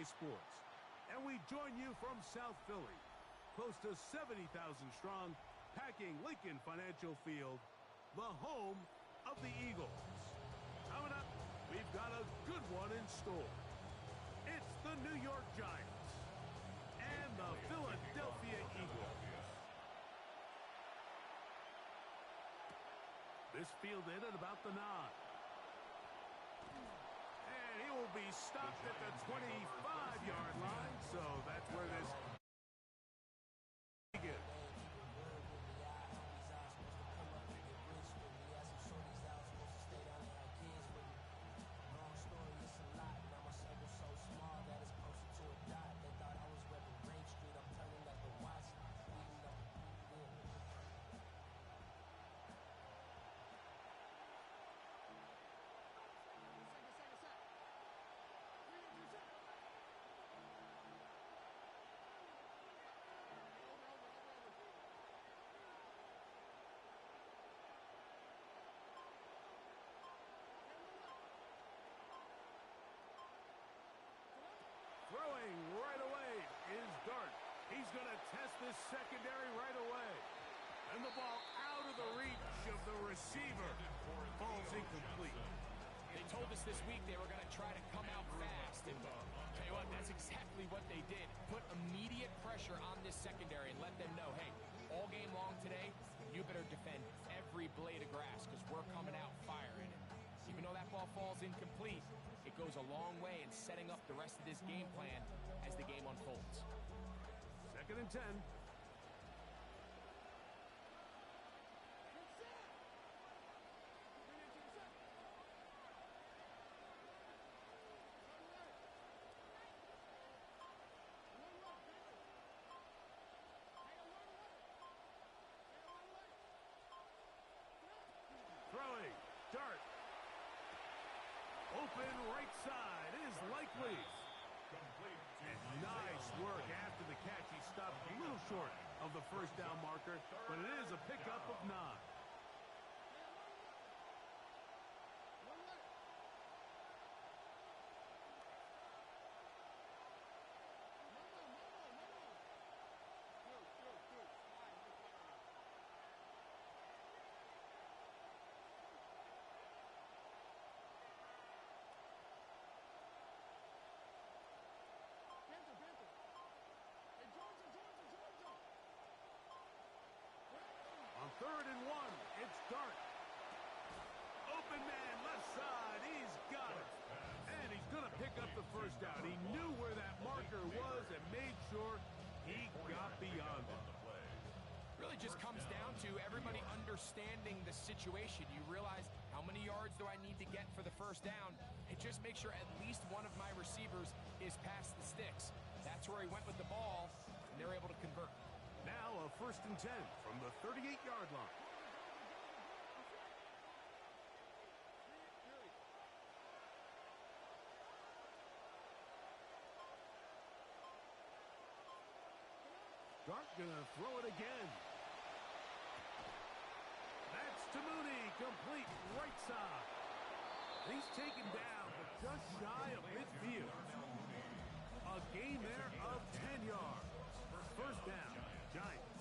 sports. And we join you from South Philly, close to 70,000 strong, packing Lincoln Financial Field, the home of the Eagles. Coming up, we've got a good one in store. It's the New York Giants and the Philadelphia Eagles. This fielded at about the 9. And he will be stopped at the 25-yard line, so that's where this begins. Throwing right away is Dart. He's going to test this secondary right away. And the ball out of the reach of the receiver. Ball's incomplete. They told us this week they were going to try to come out fast. And tell you what, that's exactly what they did. Put immediate pressure on this secondary and let them know, hey, all game long today, you better defend every blade of grass because we're coming out firing. Even though that ball falls incomplete, it goes a long way in setting up the rest of this game plan as the game unfolds. 2nd and 10. Throwing, Dart. Open right side is likely. And nice work after the catch. He stopped a little short of the first down marker, but it is a pickup of 9. On 3rd and 1, it's Dart. Open man, left side, he's got it. And he's going to pick up the first down. He knew where that marker was and made sure he got beyond it. Really just comes down to everybody understanding the situation. You realize how many yards do I need to get for the first down, and just make sure at least one of my receivers is past the sticks. That's where he went with the ball, and they're able to convert. Now a 1st and 10 from the 38-yard line. Dart gonna throw it again. That's to Mooney, complete right side. He's taken down, but just shy of midfield. A gain there of 10 yards. First down, Giants.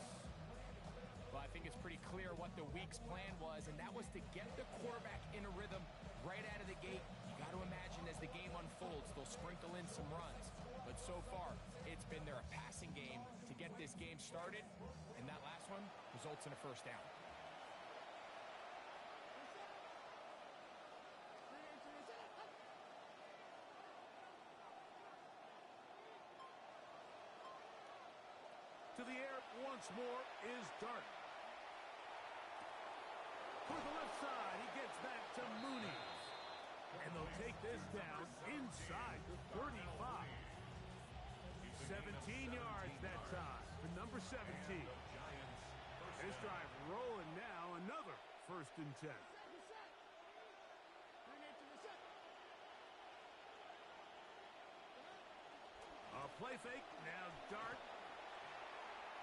Well, I think it's pretty clear what the week's plan was, and that was to get the quarterback in a rhythm right out of the gate. You got to imagine as the game unfolds, they'll sprinkle in some runs. But so far, it's been their passing game to get this game started, and that last one results in a first down. To the air once more is Dart. For the left side, he gets back to Mooney. And they'll take this down inside the 35. 17 yards that time for number 17. This drive rolling now, another 1st and 10. A play fake, now Dart.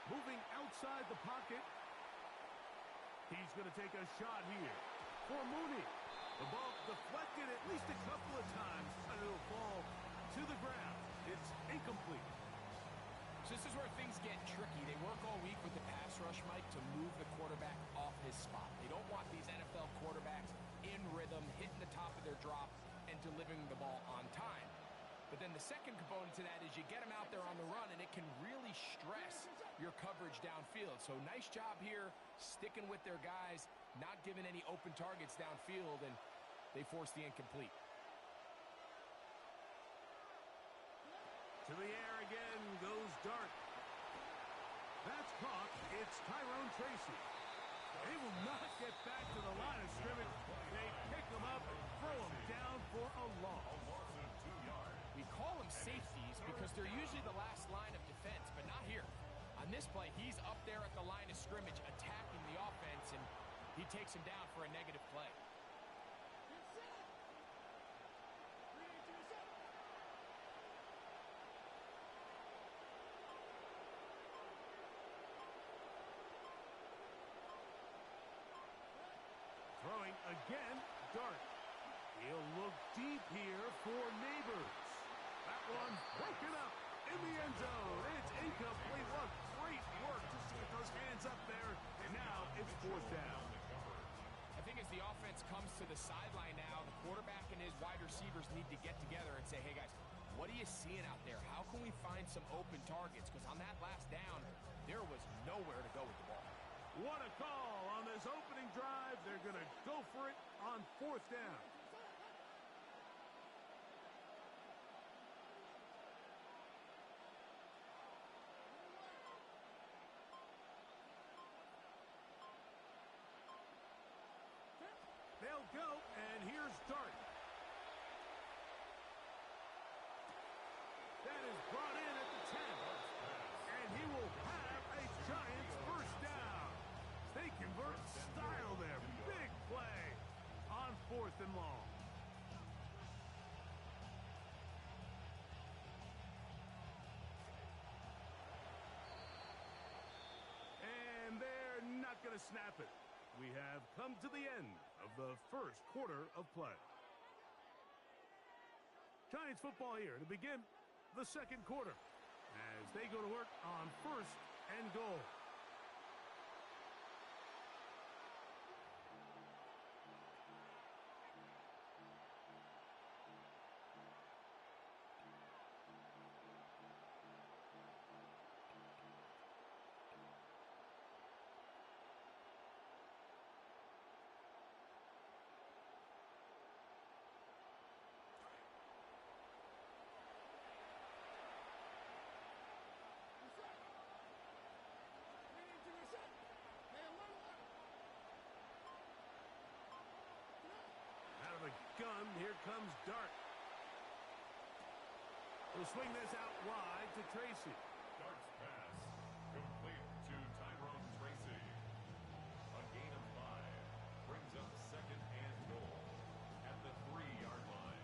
Moving outside the pocket. He's going to take a shot here for Mooney. The ball deflected at least a couple of times, and it'll fall to the ground. It's rush, Mike, to move the quarterback off his spot. They don't want these NFL quarterbacks in rhythm, hitting the top of their drop, and delivering the ball on time. But then the second component to that is you get them out there on the run, and it can really stress your coverage downfield. So nice job here, sticking with their guys, not giving any open targets downfield, and they force the incomplete. To the air again goes Dart. That's caught. It's Tyrone Tracy. They will not get back to the line of scrimmage. They pick him up and throw him down for a loss. We call them safeties because they're usually the last line of defense, but not here. On this play, he's up there at the line of scrimmage attacking the offense, and he takes him down for a negative play. Throwing again, Dart. He'll look deep here for Neighbors. That one broken up in the end zone. It's incomplete. What great work just to get those hands up there. And now it's fourth down. I think as the offense comes to the sideline now, the quarterback and his wide receivers need to get together and say, hey, guys, what are you seeing out there? How can we find some open targets? Because on that last down, there was nowhere to go with the ball. What a call on this opening drive. They're going to go for it on fourth down. They'll go, and here's Dart. That is brought in at the 10. And he will have a Giants first down. They convert style there. Big play on fourth and long. And they're not going to snap it. We have come to the end of the first quarter of play. Giants football here to begin the second quarter as they go to work on first and goal. Gun, here comes Dart. He'll swing this out wide to Tracy. Dart's pass complete to Tyrone Tracy. A gain of 5 brings up second and goal at the 3-yard line.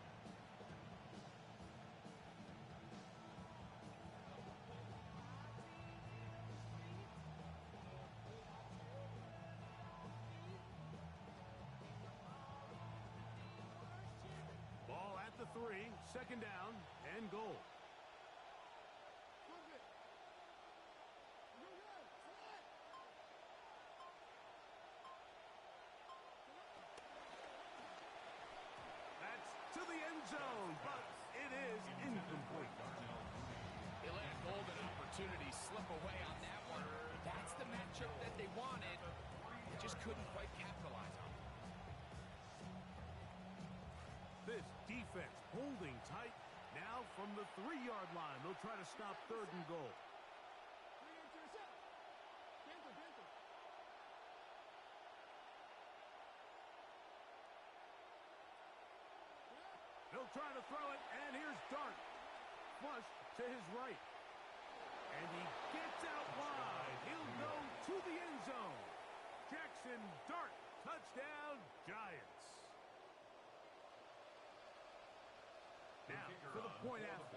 Ball at the 3, second down and goal. That's to the end zone, but it is incomplete. They let a golden opportunity slip away on that one. That's the matchup that they wanted. They just couldn't quite capitalize on it. This defense holding tight. Now from the 3-yard line, they'll try to stop third and goal. They'll try to throw it, and here's Dart. Flush to his right. And he gets out wide. He'll go to the end zone. Jackson Dart, touchdown, Giants. Now, for the point after.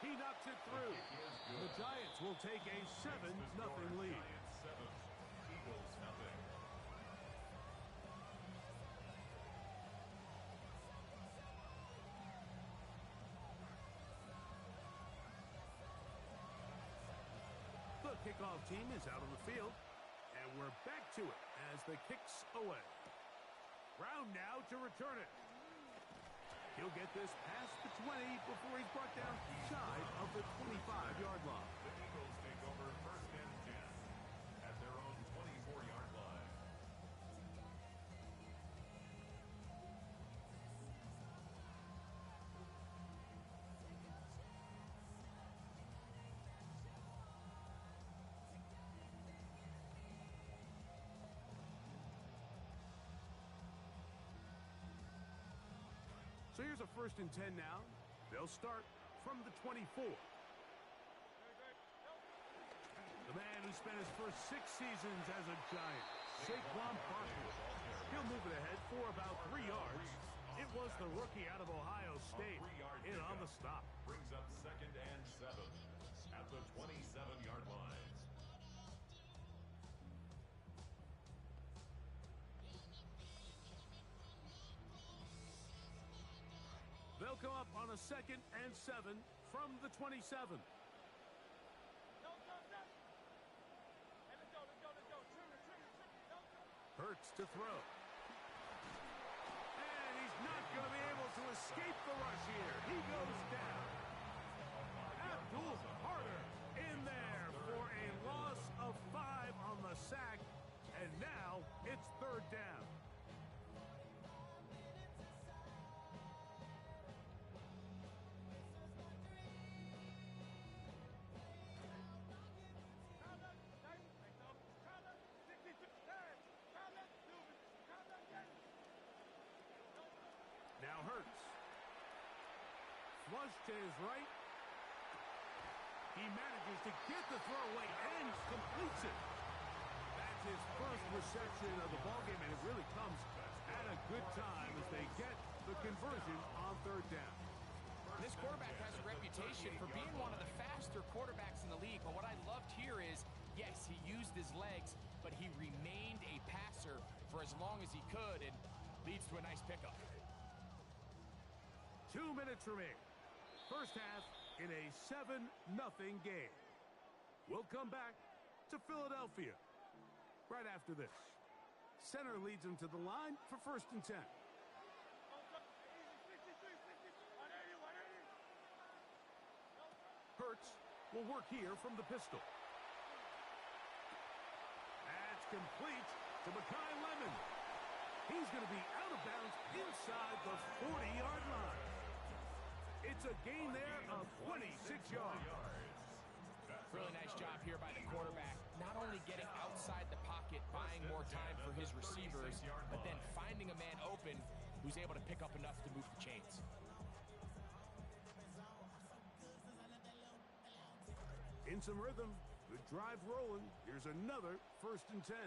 He knocks it through. The Giants will take a 7-0 lead. Giants 7, Eagles nothing. kickoff team is out on the field. And we're back to it as the kick's away. Brown now to return it. He'll get this past the 20 before he's brought down shy of the 25-yard line. The Eagles take over first and 10 at their own 24-yard line. So here's a first and 10 now. They'll start from the 24. The man who spent his first 6 seasons as a Giant, Saquon Barkley. He'll move it ahead for about 3 yards. It was the rookie out of Ohio State in on the stop. Brings up second and 7 at the 27-yard line. They'll come up on a second and 7 from the 27. Hurts to throw. And he's not going to be able to escape the rush here. He goes down. Abdul Carter in there for a loss of 5 on the sack. And now it's third down. Now Hurts. Flush to his right. He manages to get the throw away and completes it. That's his first reception of the ballgame, and it really comes at a good time as they get the conversion on third down. This quarterback has a reputation for being one of the faster quarterbacks in the league, but what I loved here is, yes, he used his legs, but he remained a passer for as long as he could, and leads to a nice pickup. 2 minutes remain. First half in a 7-0 game. We'll come back to Philadelphia right after this. Center leads him to the line for first and 10. Hurts will work here from the pistol. That's complete to Mekhi Lemon. He's going to be out of bounds inside the 40-yard line. It's a gain there of 26 yards. Really nice job here by the quarterback. Not only getting outside the pocket, buying more time for his receivers, but then finding a man open who's able to pick up enough to move the chains. In some rhythm, the drive rolling. Here's another first and 10.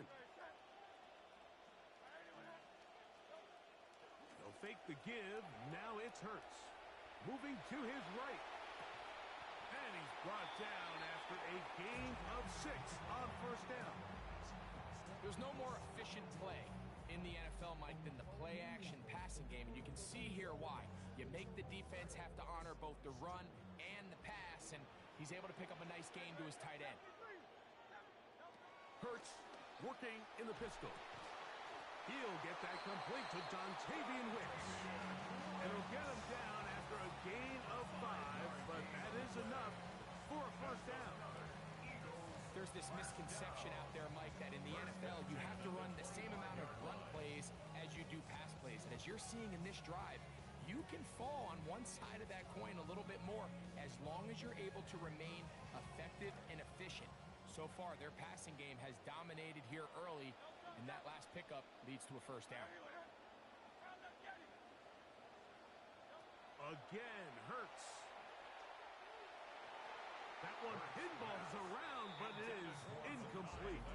They'll fake the give. Now it's Hurts. Moving to his right. And he's brought down after a gain of 6 on first down. There's no more efficient play in the NFL, Mike, than the play-action passing game, and you can see here why. You make the defense have to honor both the run and the pass, and he's able to pick up a nice gain to his tight end. Hurts working in the pistol. He'll get that complete to Dontavian Wicks. And he'll get him down after a gain of 5, but that is enough for a first down. There's this misconception out there, Mike, that in the NFL you have to run the same amount of run plays as you do pass plays. And as you're seeing in this drive, you can fall on one side of that coin a little bit more as long as you're able to remain effective and efficient. So far, their passing game has dominated here early, and that last pickup leads to a first down. Again, Hurts. That one pinballs around, but it is incomplete.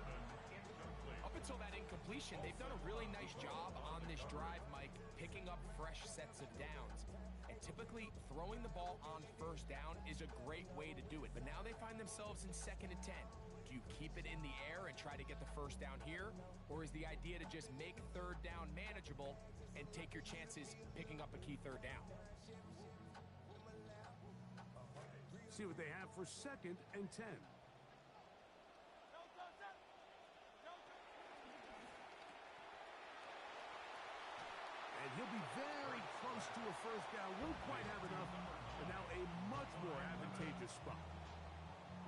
Up until that incompletion, they've done a really nice job on this drive, Mike, picking up fresh sets of downs. And typically, throwing the ball on first down is a great way to do it. But now they find themselves in second and 10. Do you keep it in the air and try to get the first down here? Or is the idea to just make third down manageable and take your chances picking up a key third down? See what they have for second and 10. He'll be very close to a first down. Won't quite have enough, but now a much more advantageous spot.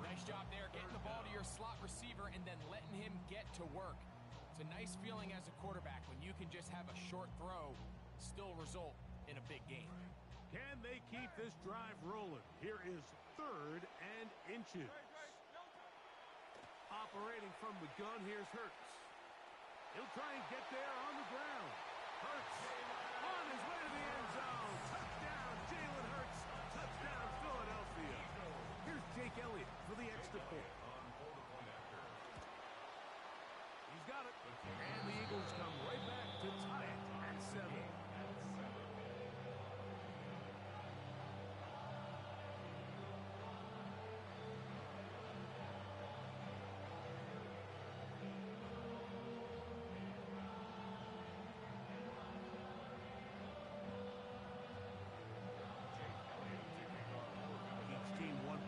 Nice job there, getting the ball to your slot receiver and then letting him get to work. It's a nice feeling as a quarterback when you can just have a short throw still result in a big game. Can they keep this drive rolling? Here is 3rd and inches. Operating from the gun, here's Hurts. He'll try and get there on the ground. Hurts on his way to the end zone. Touchdown, Jalen Hurts. Touchdown, Philadelphia. Here's Jake Elliott for the extra point. He's got it. And the Eagles come right back to tie it at 7.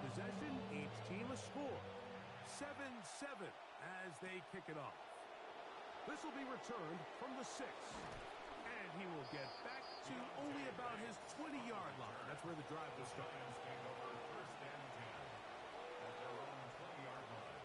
Possession, each team a score. 7-7 as they kick it off. This will be returned from the 6. And he will get back to only about his 20-yard line. That's where the drive will start. First and 10 at their own 20-yard line.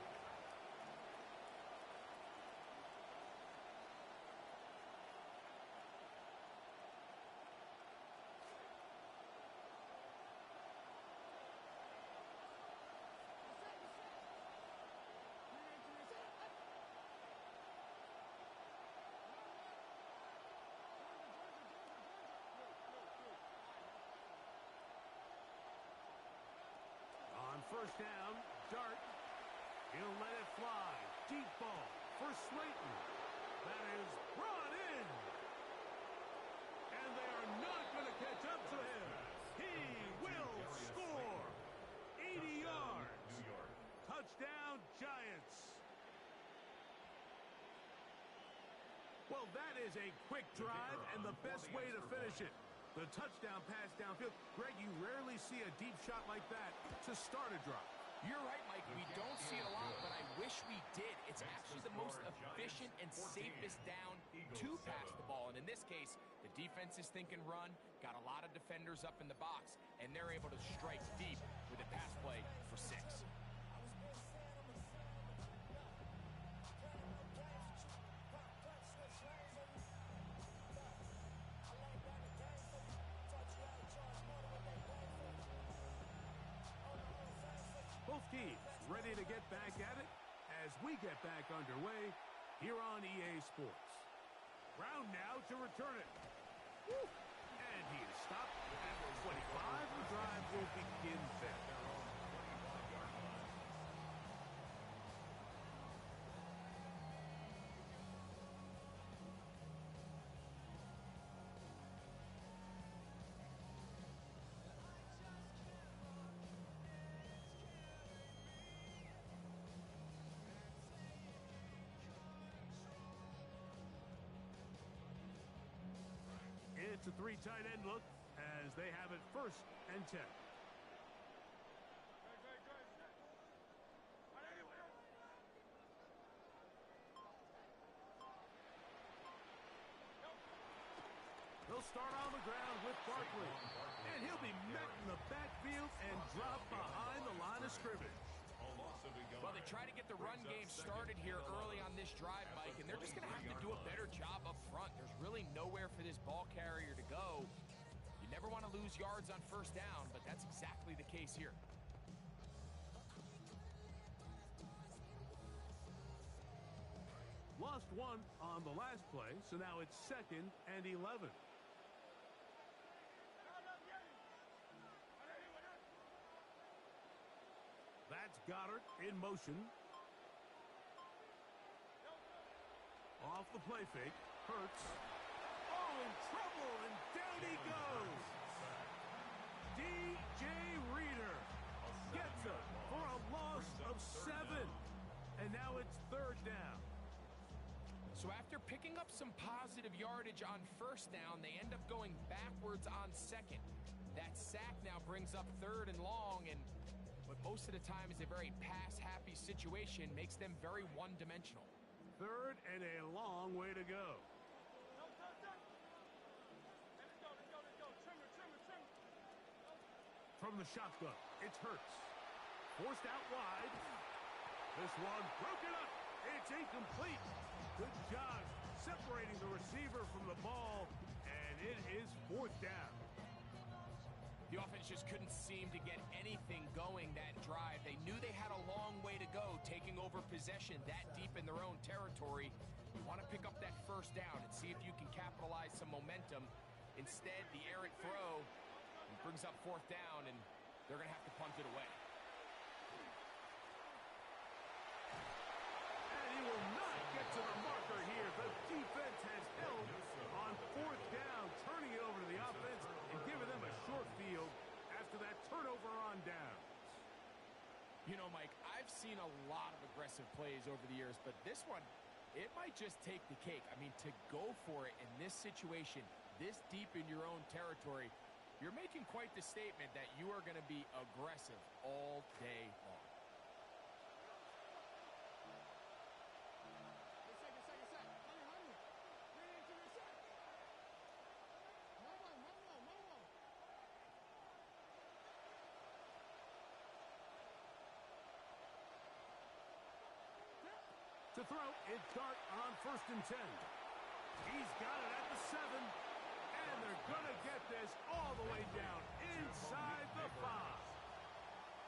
First down, Dart. He'll let it fly. Deep ball for Slayton. That is brought in. And they are not going to catch up to him. He will score. 80 yards. Touchdown, Giants. Well, that is a quick drive and the best way to finish it. The touchdown pass downfield. Greg, you rarely see a deep shot like that to start a drive. You're right, Mike. We don't see it a lot, but I wish we did. It's actually the most efficient and safest down to pass the ball. And in this case, the defense is thinking run, got a lot of defenders up in the box, and they're able to strike deep with a pass play for 6. Both teams ready to get back at it as we get back underway here on EA Sports. Brown now to return it. Woo! And he is stopped at 25. The drive will begin there. It's a 3 tight end look as they have it 1st and 10. He'll start on the ground with Barkley. And he'll be met in the backfield and dropped behind the line of scrimmage. Well, they try to get the run game started here early on this drive, Mike, and they're just going to have to do a better job up front. There's really nowhere for this ball carrier to go. You never want to lose yards on 1st down, but that's exactly the case here. Lost 1 on the last play, so now it's 2nd and 11. That's Goddard in motion. Off the play fake. Hurts. Oh, in trouble, and down he goes. DJ Reader gets him for a loss of 7. And now it's 3rd down. So after picking up some positive yardage on 1st down, they end up going backwards on 2nd. That sack now brings up 3rd and long, and what most of the time is a very pass-happy situation makes them very one-dimensional. 3rd and a long way to go. from the shotgun. It's Hurts. Forced out wide. This one broken up. It's incomplete. Good job separating the receiver from the ball, and it is fourth down. The offense just couldn't seem to get anything going that drive. They knew they had a long way to go, taking over possession that deep in their own territory. You want to pick up that first down and see if you can capitalize some momentum. Instead, the errant throw brings up fourth down, and they're going to have to punt it away. And he will not get to the marker here. The defense has held on fourth down, turning it over to the offense and giving them a short field after that turnover on downs. You know, Mike, I've seen a lot of aggressive plays over the years, but this one, it might just take the cake. I mean, to go for it in this situation, this deep in your own territory, you're making quite the statement that you are going to be aggressive all day long. To throw, it's Dart on 1st and 10. He's got it at the 7, and they're going to get this all the way down inside the 5.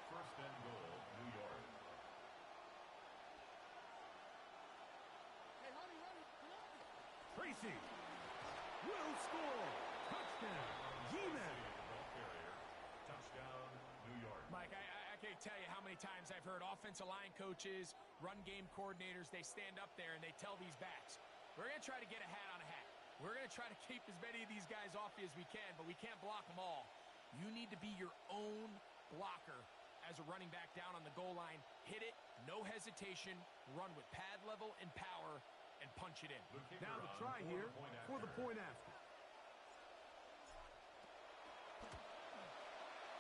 First and goal, New York. Tracy will score. Touchdown, G-Man. Touchdown, New York. Mike, I can't tell you how many times I've heard offensive line coaches, run game coordinators, they stand up there and they tell these backs, we're going to try to get a hat on a hat. We're going to try to keep as many of these guys off you as we can, but we can't block them all. You need to be your own blocker as a running back down on the goal line. Hit it, no hesitation, run with pad level and power, and punch it in. Now the try here for the point after.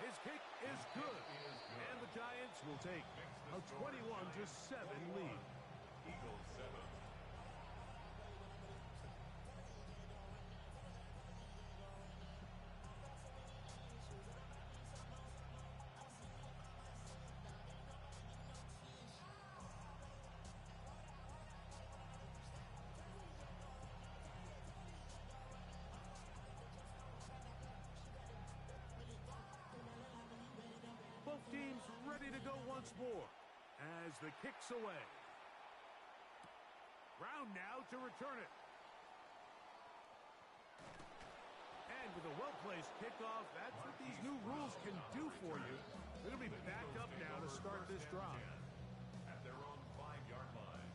His kick is good, and the Giants will take a 21-7 lead. Eagles 7. Both teams ready to go once more as the kick's away. Brown now to return it. And with a well-placed kickoff, that's what these new rules can do for you. They're going to be backed up now to start this drive. At their own 5-yard line.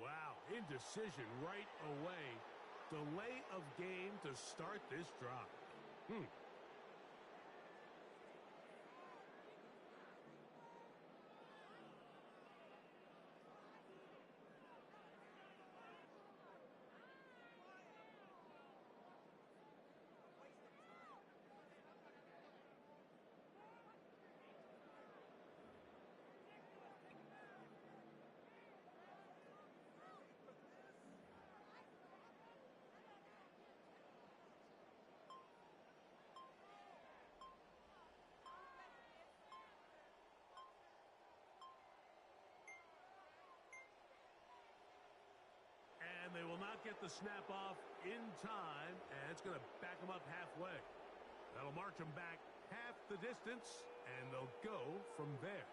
Wow, indecision right away. Delay of game to start this drive. And they will not get the snap off in time, and it's going to back them up halfway. That'll march them back half the distance, and they'll go from there.